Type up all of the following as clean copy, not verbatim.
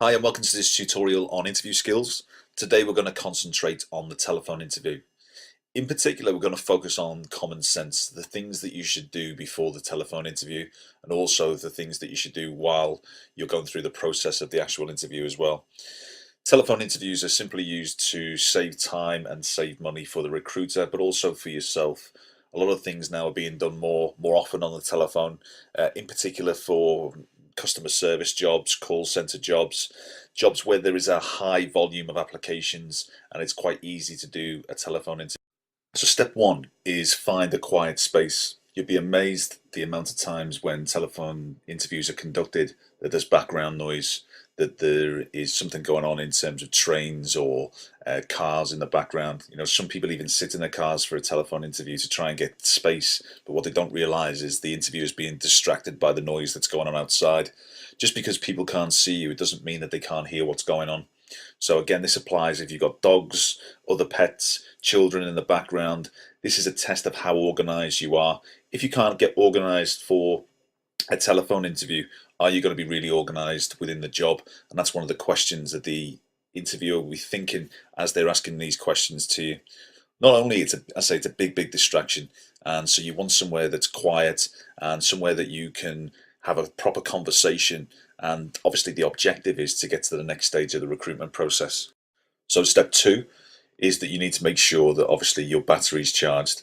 Hi and welcome to this tutorial on interview skills. Today we're going to concentrate on the telephone interview. In particular, we're going to focus on common sense, the things that you should do before the telephone interview, and also the things that you should do while you're going through the process of the actual interview as well. Telephone interviews are simply used to save time and save money for the recruiter, but also for yourself. A lot of things now are being done more often on the telephone, in particular for customer service jobs, call center jobs, jobs where there is a high volume of applications and it's quite easy to do a telephone interview. So step one is find a quiet space. You'll be amazed the amount of times when telephone interviews are conducted that there's background noise, that there is something going on in terms of trains or cars in the background. You know, some people even sit in their cars for a telephone interview to try and get space, but what they don't realize is the interview is being distracted by the noise that's going on outside. Just because people can't see you, it doesn't mean that they can't hear what's going on. So again, this applies if you've got dogs, other pets, children in the background. This is a test of how organized you are. If you can't get organized for a telephone interview, are you going to be really organized within the job? And that's one of the questions that the interviewer will be thinking as they're asking these questions to you. Not only it's a big distraction, and so you want somewhere that's quiet and somewhere that you can have a proper conversation, and obviously the objective is to get to the next stage of the recruitment process. So step two is that you need to make sure that obviously your battery's charged,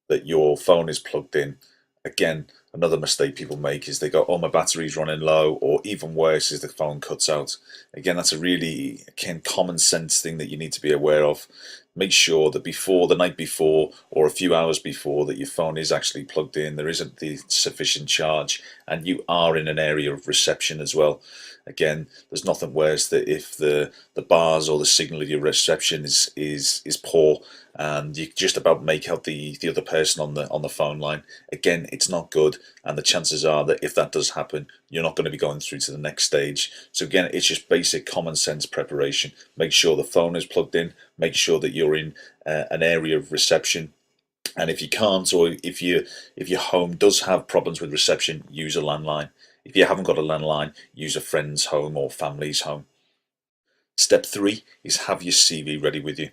that your phone is plugged in. Again, another mistake people make is they go, oh, my battery's running low, or even worse is the phone cuts out. Again, that's a really common sense thing that you need to be aware of. Make sure that before the night before or a few hours before that your phone is actually plugged in, there isn't the sufficient charge, and you are in an area of reception as well. Again, there's nothing worse that if the bars or the signal of your reception is poor and you just about make out the other person on the phone line. Again, it's not good, and the chances are that if that does happen, you're not going to be going through to the next stage. So again, it's just basic common sense preparation. Make sure the phone is plugged in, make sure that you're in an area of reception, and if you can't, or if your home does have problems with reception, use a landline. If you haven't got a landline, use a friend's home or family's home. Step three is have your CV ready with you.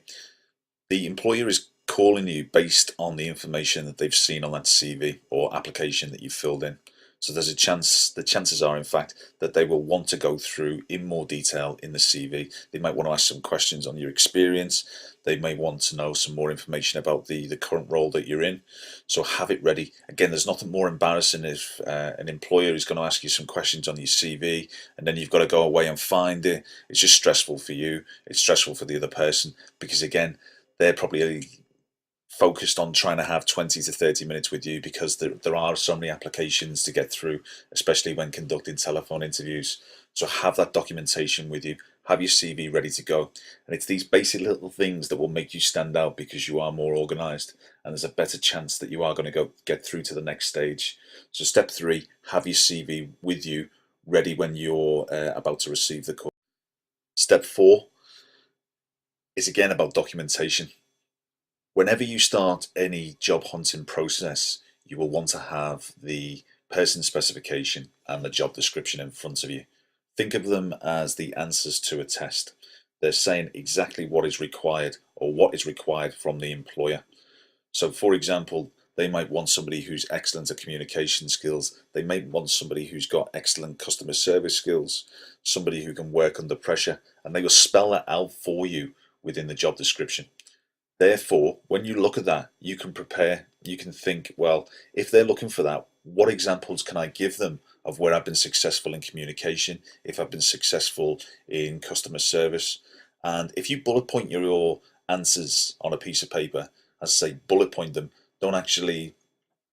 The employer is calling you based on the information that they've seen on that CV or application that you've filled in. So there's a chance, the chances are in fact, that they will want to go through in more detail in the CV. They might want to ask some questions on your experience. They may want to know some more information about the current role that you're in. So have it ready. Again, there's nothing more embarrassing if an employer is going to ask you some questions on your CV and then you've got to go away and find it. It's just stressful for you. It's stressful for the other person because again, they're probably focused on trying to have 20 to 30 minutes with you because there are so many applications to get through, especially when conducting telephone interviews. So have that documentation with you, have your CV ready to go. And it's these basic little things that will make you stand out because you are more organized and there's a better chance that you are going to get through to the next stage. So step three, have your CV with you ready when you're about to receive the call. Step four is again about documentation. Whenever you start any job hunting process, you will want to have the person specification and the job description in front of you. Think of them as the answers to a test. They're saying exactly what is required or what is required from the employer. So for example, they might want somebody who's excellent at communication skills. They might want somebody who's got excellent customer service skills, somebody who can work under pressure, and they will spell that out for you within the job description. Therefore, when you look at that, you can prepare, you can think, well, if they're looking for that, what examples can I give them of where I've been successful in communication, if I've been successful in customer service? And if you bullet point your answers on a piece of paper, as I say, bullet point them, don't actually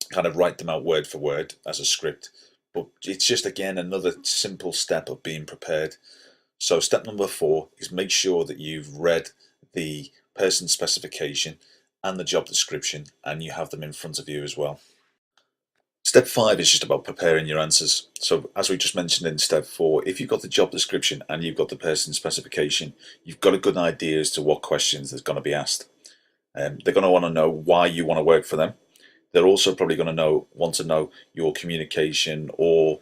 kind of write them out word for word as a script, but it's just, again, another simple step of being prepared. So step number four is make sure that you've read the person specification and the job description and you have them in front of you as well. Step five is just about preparing your answers. So as we just mentioned in step four, if you've got the job description and you've got the person specification, you've got a good idea as to what questions there's going to be asked. They're going to want to know why you want to work for them. They're also probably going to want to know your communication or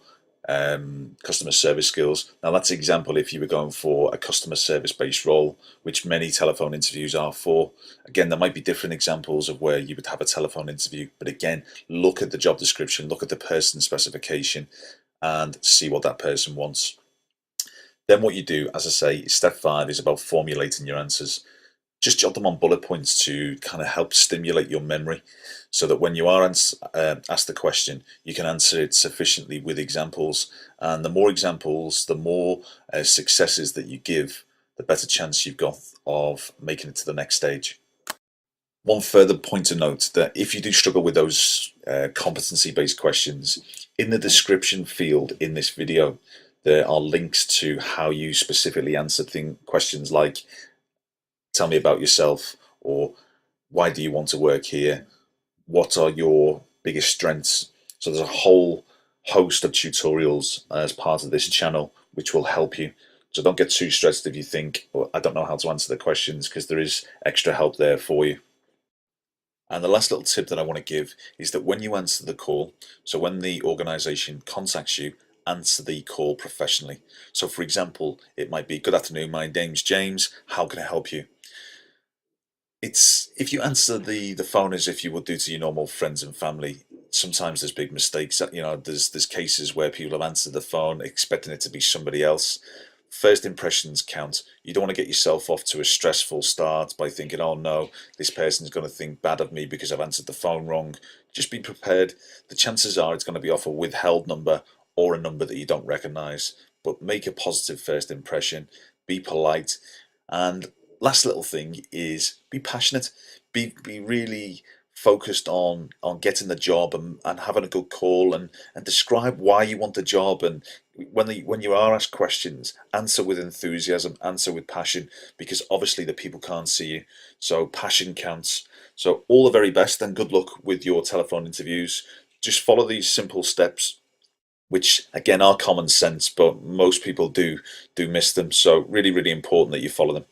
customer service skills. Now that's an example if you were going for a customer service based role, which many telephone interviews are for. Again, there might be different examples of where you would have a telephone interview, but again, look at the job description, look at the person specification, and see what that person wants. Then what you do, as I say, step 5 is about formulating your answers. Just jot them on bullet points to kind of help stimulate your memory so that when you are asked the question, you can answer it sufficiently with examples. And the more examples, the more successes that you give, the better chance you've got of making it to the next stage. One further point to note that if you do struggle with those competency-based questions, in the description field in this video, there are links to how you specifically answer questions like, tell me about yourself, or why do you want to work here? What are your biggest strengths? So there's a whole host of tutorials as part of this channel which will help you. So don't get too stressed if you think, well, I don't know how to answer the questions, because there is extra help there for you. And the last little tip that I want to give is that when you answer the call, so when the organization contacts you, answer the call professionally. So for example, it might be, good afternoon, my name's James, how can I help you? It's, if you answer the phone as if you would do to your normal friends and family, sometimes there's big mistakes. You know, there's cases where people have answered the phone expecting it to be somebody else. First impressions count. You don't want to get yourself off to a stressful start by thinking, oh no, this person's going to think bad of me because I've answered the phone wrong. Just be prepared. The chances are it's going to be off a withheld number or a number that you don't recognize. But make a positive first impression. Be polite. And last little thing is be passionate. Be really focused on getting the job and having a good call, and describe why you want the job. And when you are asked questions, answer with enthusiasm, answer with passion, because obviously the people can't see you, so passion counts. So all the very best and good luck with your telephone interviews. Just follow these simple steps, which again are common sense, but most people do miss them. So really, really important that you follow them.